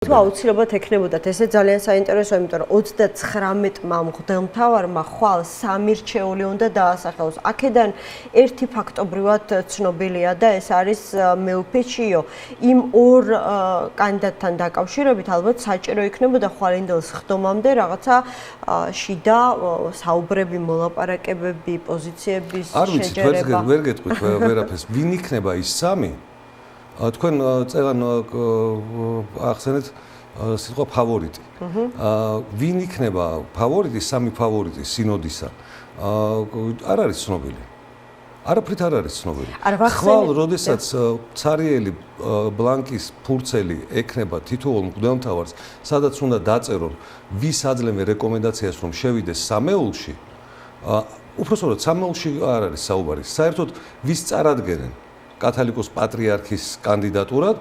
თუ აუცილებლად ექნებოდათ, ესე ძალიან საინტერესოა, იმიტომ რომ 39-მა მღვდელმთავარმა ხვალ 3 რჩეული უნდა დაასახელოს. აქედან ერთი ფაქტობრივად ცნობილია და ეს არის მეუფეჩიო. იმ ორ კანდიდატთან დაკავშირებით ალბათ საჭირო იქნებოდა ხვალინდელ სხდომამდე რაღაცა შიდა საუბრები, მოლაპარაკებები, პოზიციების შეჯერება. არ ვიცი, ვერ გეტყვით ვერაფერს. ვინ იქნება ის 3? თქვენ წელან ახსენეთ სიტყვა ფავორიტი. ვინ იქნება ფავორიტი, 3 ფავორიტი სინოდისა? არ არის ცნობილი. არაფრით არ არის ცნობილი. ხვალ, როდესაც ცარიელი ბლანკის ფურცელი ექნება თითოეულ მღვდელმთავარს, სადაც უნდა დაწერონ, ვის აძლევენ რეკომენდაციას, რომ შევიდეს სამეულში, უпростоროდ სამეულში არ არის საუბარი. საერთოდ ვის წარადგენენ კათოლიკოს პატრიარქის კანდიდატურად,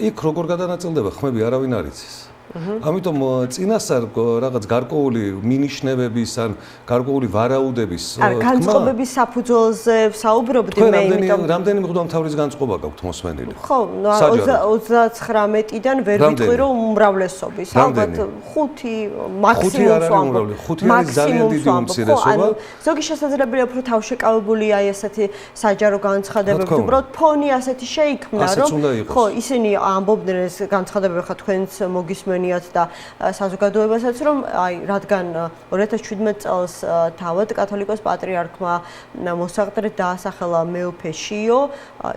იქ როგორ გადანაწილდება ხმები არავინ არ იცის. ამიტომ წინასწარ რაღაც გარკვეული მინიშნებების ან გარკვეული ვარაუდების განწყობების საფუძველზე საუბრობდი მე, იმიტომ რამდენი მღვდელმთავრის განწყობა გაქვთ მოსმენილი? ხო, 39-დან ვერ ვიტყვი რომ უმრავლესობის, ალბათ 5 მაქსიმუმს ვამბობ. 5 არის ძალიან დიდი უმცირესობა. ზოგი შესაძლებელია უფრო თავშეკავებულია აი ესეთი საჯარო განცხადებები, უბრალოდ ფონი ასეთი შეიქმნა, რომ ხო, ისინი ამბობდნენ ეს განცხადებები ხა თქვენც მოგისმენთ და საზოგადოებასაც რომ აი რადგან 2017 წელს თავად კათოლიკოს პატრიარქმა მოსაყდრედ დაასახელა მეუფეშიო,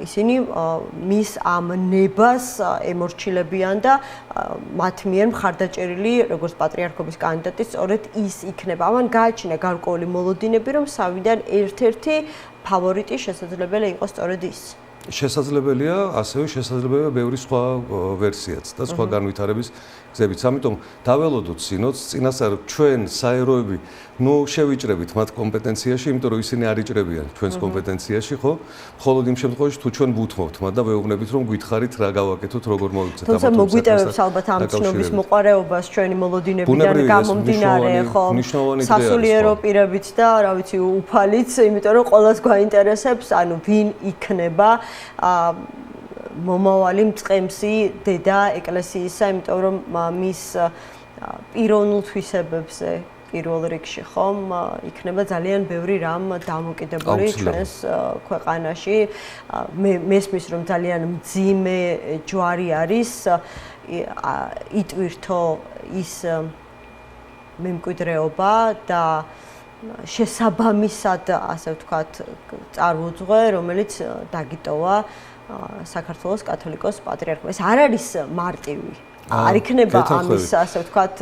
ისინი მის ამ ნებას ემორჩილებიან და მათ მიერ მხარდაჭერილი როგორც პატრიარქობის კანდიდატი სწორედ ის იქნება. ამან გააჩინა გარკვეული მოლოდინები, რომ სამიდან ერთ-ერთი ფავორიტი შესაძლებელია იყოს სწორედ ის. შესაძლებელია, ასევე შესაძლებელია ბევრი სხვა ვერსიაც და სხვა განვითარების გზებიც. ამიტომ დაველოდოთ სინოდს, წინასწარ ჩვენ საეროები შევიჭრებით მათ კომპეტენციაში, იმიტომ რომ ისინი არ იჭრებიან ჩვენს კომპეტენციაში, ხო? მხოლოდ იმ შემთხვევაში თუ ჩვენ ვუთმობთ მათ და ვეუბნებით რომ გვითხარით რა გავაკეთოთ, როგორ მოვიქცეთ თუმცა მოგვიტევებს ალბათ ამ ცნობის მოყარეობას ჩვენი მოლოდინებიდან გამომდინარე, ხო? სასულიერო პირებით და რა ვიცი, უფალიც, იმიტომ რომ ყველას გვაინტერესებს, ანუ ვინ იქნება მომავალი მწყემსი დედა ეკლესიისა, იმიტომ რომ მის პიროვნულ თვისებებზე პირველ რიგში ხომ იქნება ძალიან ბევრი რამ დამოკიდებული ჩვენს ქვეყანაში. მესმის რომ ძალიან მძიმე ჯვარი არის იტვირთო ის მემკვიდრეობა და შესაბამისად, ასე ვთქვათ, წარმოუძღვე, რომელიც დაგიტოვა საქართველოს კათოლიკოს პატრიარქმა. ეს არ არის მარტივი. არ იქნება ამის, ასე ვთქვათ,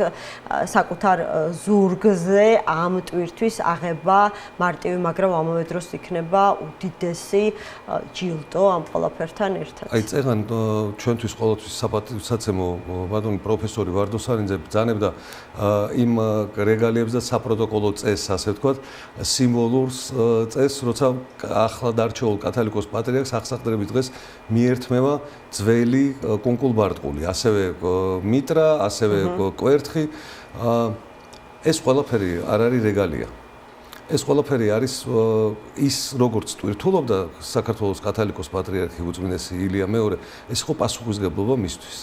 საკუთარ ზურგზე ამ ტვირთვის აღება მარტივი, მაგრამ ამავე დროს იქნება უდიდესი ჯილდო ამ ყველაფერთან ერთად. აი, წეგან ჩვენთვის ყოველთვის საპატივსაცემო ბატონი პროფესორი ვარდოსარინძე ბრძანებდა იმ რეგალიებს და საპროტოკოლო წესს, ასე ვთქვათ, სიმბოლურს წესს, როცა ახლად არჩეულ კათოლიკოს პატრიარქს აღსაყდრების დღეს მიერთმევა ძველი კონკულბარტყული, ასევე მიტრა, ასევე კვერთხი. ეს ყველაფერი არ არის რეგალია. ეს ყველაფერი არის ის, როგორც ტვირთულობდა საქართველოს კათოლიკოს პატრიარქი უწმინდესი ილია მეორე, ეს იყო პასუხისმგებლობა მისთვის.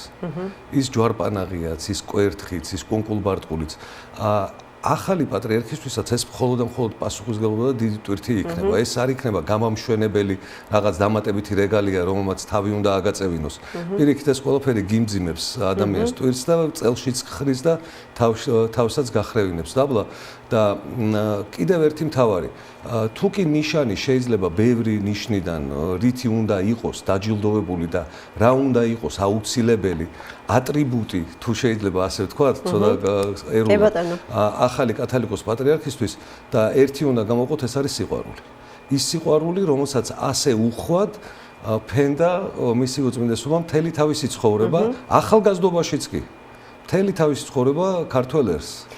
ის ჯვარპანაღიაც, ის კვერთხიც, ის კონკულბარტყულიც. ახალი პატრიარქისთვისაც ეს მხოლოდ და მხოლოდ პასუხისმგებლობა და დიდი ტვირთი იქნება. ეს არ იქნება გამამშვენებელი რაღაც დამატებითი რეგალია, რომელმაც თავი უნდა აგაწევინოს. პირიქით ეს ყველაფერი გიმძიმებს ადამიანს ტვირთს და წელშიც ხრის და თავსაც გახრევინებს დაბლა და კიდევ ერთი მთავარი, თუ კი ნიშანი შეიძლება ბევრი ნიშნიდან რითი უნდა იყოს დაჯილდოვებული და რა უნდა იყოს აუცილებელი ატრიბუტი, თუ შეიძლება ასე ვთქვათ, ცოტა ეროვნულ ახალი კათოლიკოს პატრიარქისთვის და ერთი უნდა გამოყოთ, ეს არის სიყვარული. ის სიყვარული, რომელსაც ასე უხვად ფენდა მისი უწმინდესობა მთელი თავისი ცხოვრება, ახალგაზრდობაშიც კი მთელი თავისი ცხოვრება ქართველ ერს.